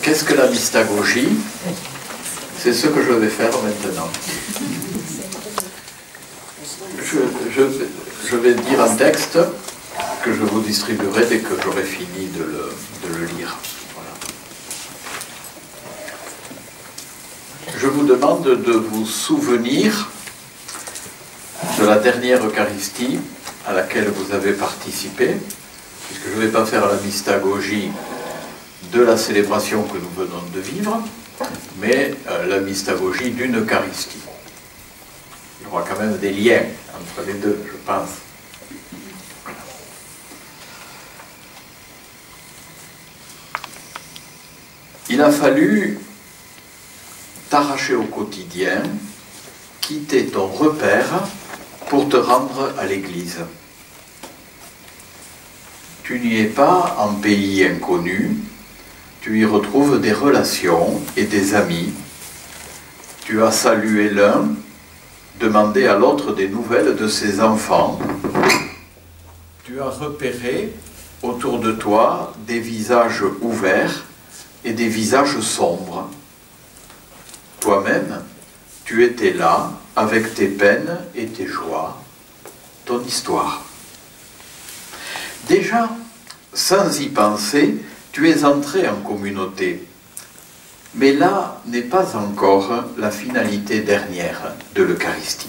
Qu'est-ce que la mystagogie? C'est ce que je vais faire maintenant. Je vais dire un texte que je vous distribuerai dès que j'aurai fini de le lire. Voilà. Je vous demande de vous souvenir de la dernière Eucharistie à laquelle vous avez participé, puisque je ne vais pas faire la mystagogie de la célébration que nous venons de vivre, mais la mystagogie d'une Eucharistie. Il y aura quand même des liens entre les deux, je pense. Il a fallu t'arracher au quotidien, quitter ton repère pour te rendre à l'église. Tu n'y es pas en pays inconnu, tu y retrouves des relations et des amis. Tu as salué l'un, demandé à l'autre des nouvelles de ses enfants. Tu as repéré autour de toi des visages ouverts et des visages sombres. Toi-même, tu étais là avec tes peines et tes joies, ton histoire. Déjà, sans y penser, tu es entré en communauté. Mais là n'est pas encore la finalité dernière de l'Eucharistie.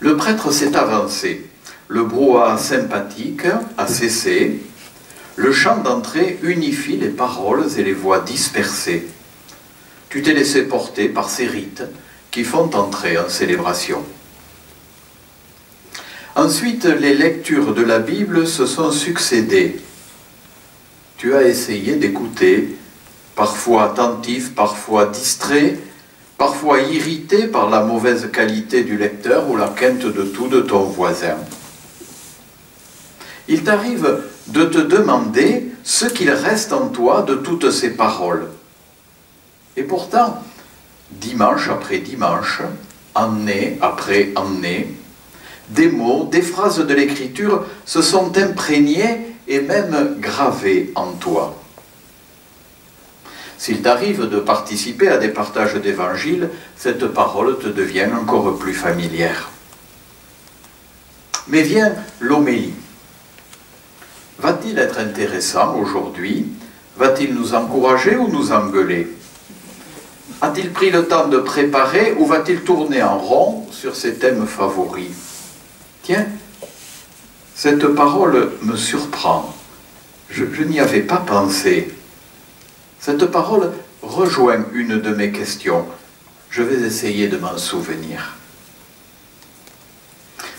Le prêtre s'est avancé, le brouhaha sympathique a cessé, le chant d'entrée unifie les paroles et les voix dispersées. Tu t'es laissé porter par ces rites qui font entrer en célébration. Ensuite, les lectures de la Bible se sont succédées. Tu as essayé d'écouter, parfois attentif, parfois distrait, parfois irrité par la mauvaise qualité du lecteur ou la quinte de tout de ton voisin. Il t'arrive de te demander ce qu'il reste en toi de toutes ces paroles. Et pourtant, dimanche après dimanche, année après année, des mots, des phrases de l'Écriture se sont imprégnés et même gravés en toi. S'il t'arrive de participer à des partages d'évangile, cette parole te devient encore plus familière. Mais vient l'homélie. Va-t-il être intéressant aujourd'hui? Va-t-il nous encourager ou nous engueuler? A-t-il pris le temps de préparer ou va-t-il tourner en rond sur ses thèmes favoris? Tiens, cette parole me surprend. Je n'y avais pas pensé. Cette parole rejoint une de mes questions. Je vais essayer de m'en souvenir.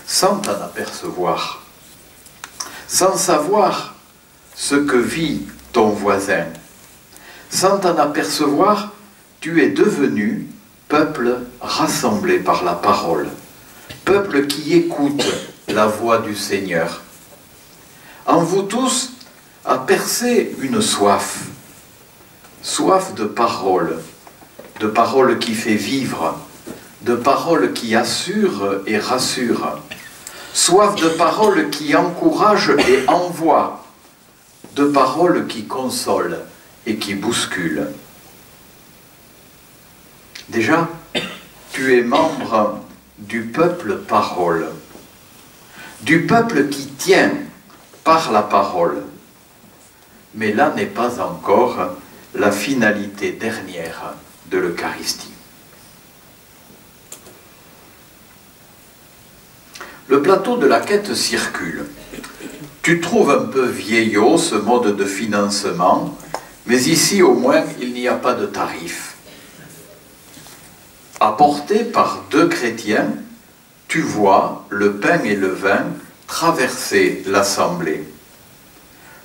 Sans t'en apercevoir, sans savoir ce que vit ton voisin, sans t'en apercevoir, tu es devenu peuple rassemblé par la parole, peuple qui écoute la voix du Seigneur. En vous tous a percé une soif, soif de parole qui fait vivre, de parole qui assure et rassure, soif de parole qui encourage et envoie, de parole qui console et qui bouscule. Déjà, tu es membre du peuple parole, du peuple qui tient par la parole. Mais là n'est pas encore la finalité dernière de l'Eucharistie. Le plateau de la quête circule. Tu trouves un peu vieillot ce mode de financement, mais ici au moins il n'y a pas de tarif. Apporté par deux chrétiens, tu vois le pain et le vin traverser l'assemblée.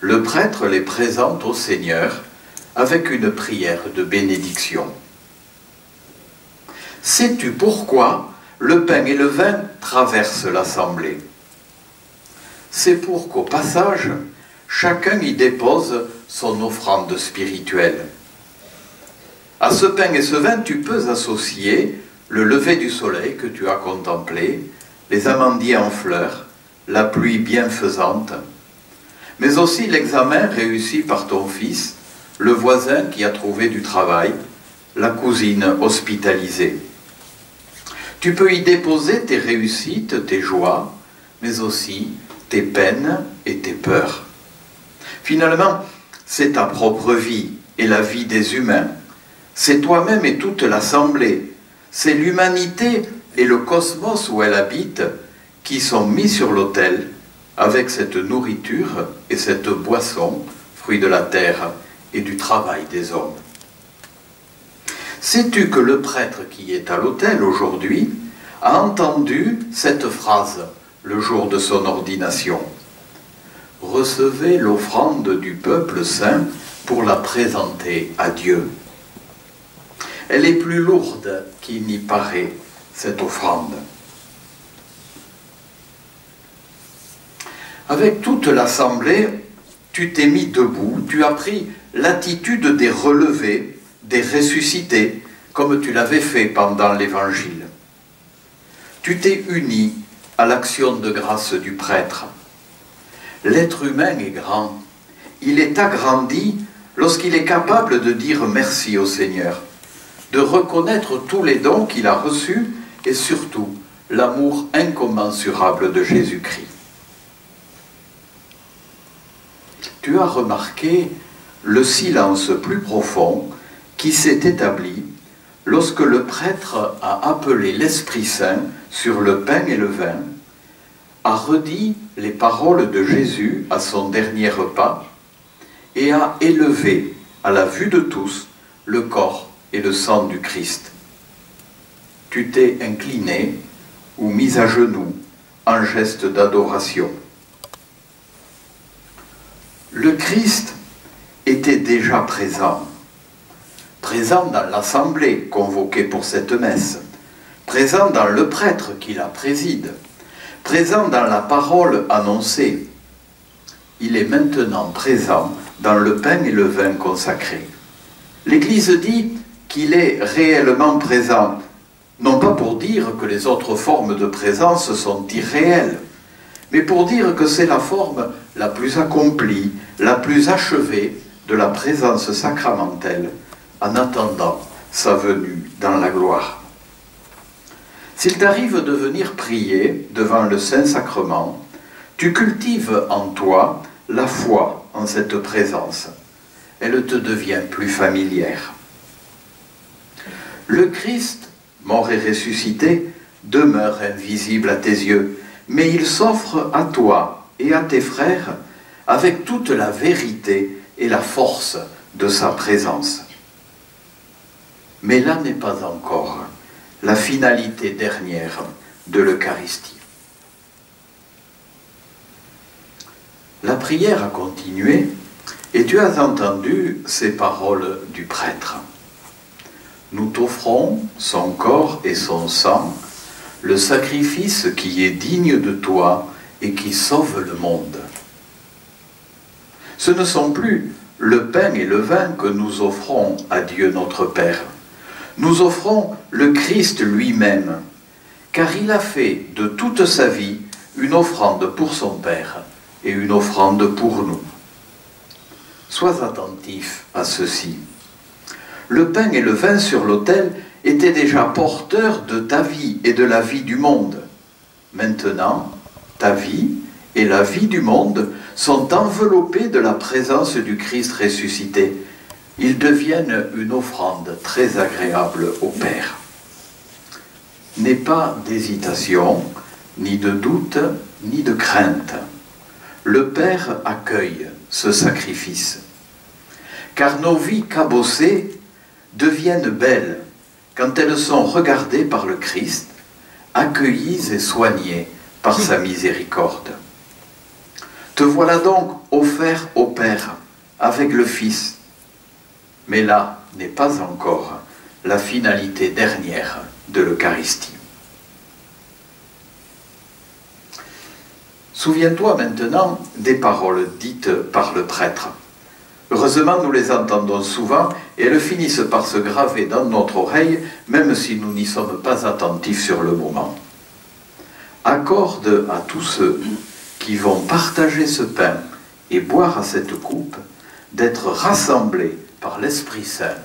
Le prêtre les présente au Seigneur avec une prière de bénédiction. Sais-tu pourquoi le pain et le vin traversent l'assemblée? C'est pour qu'au passage, chacun y dépose son offrande spirituelle. À ce pain et ce vin, tu peux associer le lever du soleil que tu as contemplé, les amandiers en fleurs, la pluie bienfaisante, mais aussi l'examen réussi par ton fils, le voisin qui a trouvé du travail, la cousine hospitalisée. Tu peux y déposer tes réussites, tes joies, mais aussi tes peines et tes peurs. Finalement, c'est ta propre vie et la vie des humains. C'est toi-même et toute l'assemblée. C'est l'humanité et le cosmos où elle habite qui sont mis sur l'autel avec cette nourriture et cette boisson, fruit de la terre et du travail des hommes. Sais-tu que le prêtre qui est à l'autel aujourd'hui a entendu cette phrase le jour de son ordination? Recevez l'offrande du peuple saint pour la présenter à Dieu. Elle est plus lourde qu'il n'y paraît, cette offrande. Avec toute l'assemblée, tu t'es mis debout, tu as pris l'attitude des relevés, des ressuscités, comme tu l'avais fait pendant l'Évangile. Tu t'es uni à l'action de grâce du prêtre. L'être humain est grand. Il est agrandi lorsqu'il est capable de dire merci au Seigneur, de reconnaître tous les dons qu'il a reçus et surtout l'amour incommensurable de Jésus-Christ. Tu as remarqué le silence plus profond qui s'est établi lorsque le prêtre a appelé l'Esprit Saint sur le pain et le vin, a redit les paroles de Jésus à son dernier repas et a élevé à la vue de tous le corps et le sang du Christ. Tu t'es incliné ou mis à genoux en geste d'adoration. Le Christ était déjà présent, présent dans l'assemblée convoquée pour cette messe, présent dans le prêtre qui la préside, présent dans la parole annoncée. Il est maintenant présent dans le pain et le vin consacrés. L'Église dit qu'il est réellement présent, non pas pour dire que les autres formes de présence sont irréelles, mais pour dire que c'est la forme la plus accomplie, la plus achevée de la présence sacramentelle, en attendant sa venue dans la gloire. S'il t'arrive de venir prier devant le Saint-Sacrement, tu cultives en toi la foi en cette présence. Elle te devient plus familière. Le Christ, mort et ressuscité, demeure invisible à tes yeux, mais il s'offre à toi et à tes frères avec toute la vérité et la force de sa présence. Mais là n'est pas encore la finalité dernière de l'Eucharistie. La prière a continué et tu as entendu ces paroles du prêtre. Nous t'offrons son corps et son sang, le sacrifice qui est digne de toi et qui sauve le monde. Ce ne sont plus le pain et le vin que nous offrons à Dieu notre Père. Nous offrons le Christ lui-même, car il a fait de toute sa vie une offrande pour son Père et une offrande pour nous. Sois attentif à ceci. Le pain et le vin sur l'autel étaient déjà porteurs de ta vie et de la vie du monde. Maintenant, ta vie et la vie du monde sont enveloppés de la présence du Christ ressuscité. Ils deviennent une offrande très agréable au Père. N'aie pas d'hésitation, ni de doute, ni de crainte. Le Père accueille ce sacrifice. Car nos vies cabossées deviennent belles quand elles sont regardées par le Christ, accueillies et soignées par sa miséricorde. Te voilà donc offert au Père avec le Fils. Mais là n'est pas encore la finalité dernière de l'Eucharistie. Souviens-toi maintenant des paroles dites par le prêtre. Heureusement, nous les entendons souvent et elles finissent par se graver dans notre oreille, même si nous n'y sommes pas attentifs sur le moment. Accorde à tous ceux qui vont partager ce pain et boire à cette coupe, d'être rassemblés par l'Esprit Saint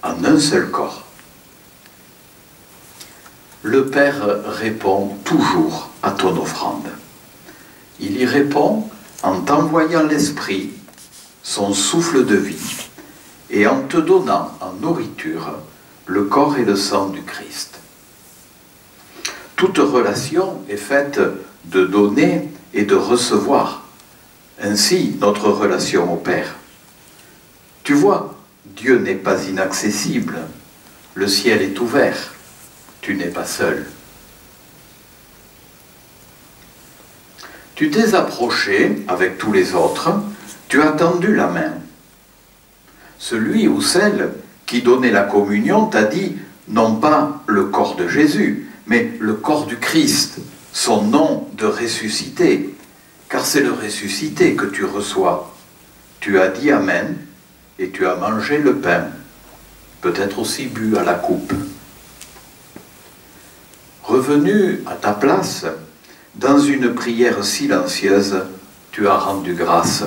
en un seul corps. Le Père répond toujours à ton offrande. Il y répond en t'envoyant l'Esprit, son souffle de vie, et en te donnant en nourriture le corps et le sang du Christ. Toute relation est faite de donner et de recevoir. Ainsi, notre relation au Père. Tu vois, Dieu n'est pas inaccessible. Le ciel est ouvert. Tu n'es pas seul. Tu t'es approché avec tous les autres, tu as tendu la main. Celui ou celle qui donnait la communion t'a dit non pas le corps de Jésus, mais le corps du Christ, son nom de ressuscité, car c'est le ressuscité que tu reçois. Tu as dit Amen et tu as mangé le pain, peut-être aussi bu à la coupe. Revenu à ta place, dans une prière silencieuse, tu as rendu grâce.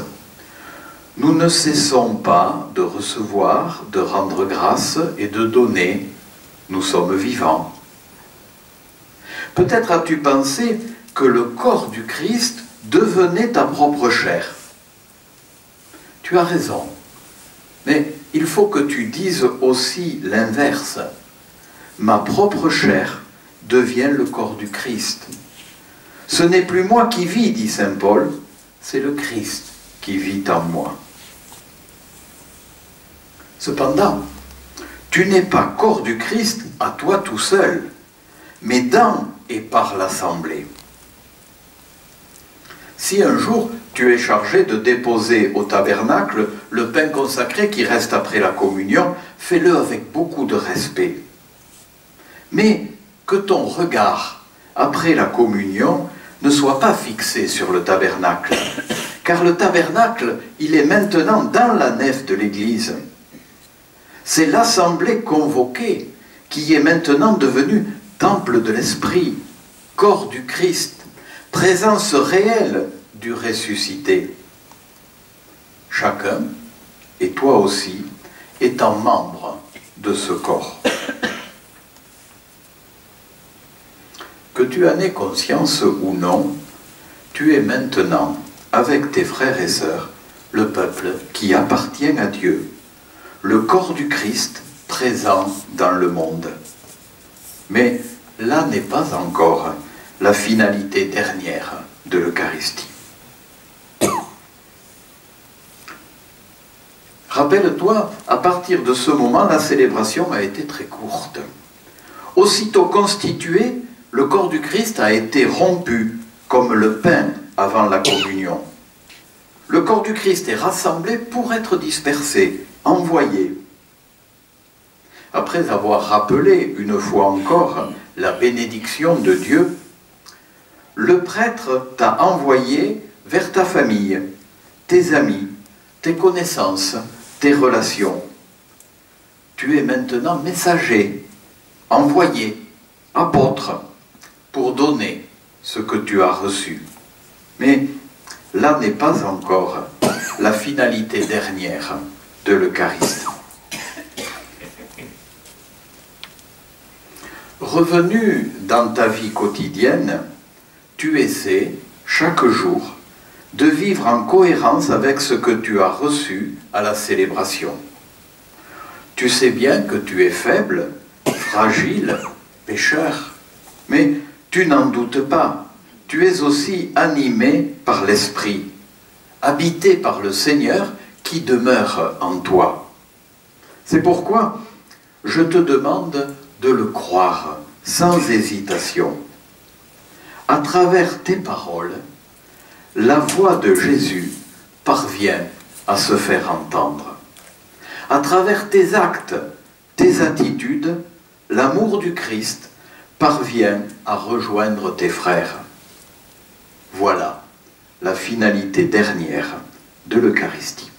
Nous ne cessons pas de recevoir, de rendre grâce et de donner. Nous sommes vivants. Peut-être as-tu pensé que le corps du Christ devenait ta propre chair. Tu as raison, mais il faut que tu dises aussi l'inverse. Ma propre chair devient le corps du Christ. Ce n'est plus moi qui vis, dit saint Paul, c'est le Christ qui vit en moi. Cependant, tu n'es pas corps du Christ à toi tout seul, mais dans et par l'Assemblée. Si un jour tu es chargé de déposer au tabernacle le pain consacré qui reste après la communion, fais-le avec beaucoup de respect. Mais que ton regard, après la communion, ne soit pas fixé sur le tabernacle, car le tabernacle, il est maintenant dans la nef de l'Église. C'est l'assemblée convoquée qui est maintenant devenue temple de l'Esprit, corps du Christ, présence réelle du ressuscité. Chacun, et toi aussi, étant membre de ce corps. Que tu en aies conscience ou non, tu es maintenant, avec tes frères et sœurs, le peuple qui appartient à Dieu, le corps du Christ présent dans le monde. Mais là n'est pas encore la finalité dernière de l'Eucharistie. Rappelle-toi, à partir de ce moment, la célébration a été très courte. Aussitôt constitué, le corps du Christ a été rompu, comme le pain avant la communion. Le corps du Christ est rassemblé pour être dispersé, envoyé. Après avoir rappelé une fois encore la bénédiction de Dieu, le prêtre t'a envoyé vers ta famille, tes amis, tes connaissances, tes relations. Tu es maintenant messager, envoyé, apôtre, pour donner ce que tu as reçu. Mais là n'est pas encore la finalité dernière de l'Eucharistie. Revenu dans ta vie quotidienne, tu essaies, chaque jour, de vivre en cohérence avec ce que tu as reçu à la célébration. Tu sais bien que tu es faible, fragile, pécheur, mais tu n'en doutes pas, tu es aussi animé par l'Esprit, habité par le Seigneur qui demeure en toi. C'est pourquoi je te demande de le croire sans hésitation. À travers tes paroles, la voix de Jésus parvient à se faire entendre. À travers tes actes, tes attitudes, l'amour du Christ parvient à rejoindre tes frères. Voilà la finalité dernière de l'Eucharistie.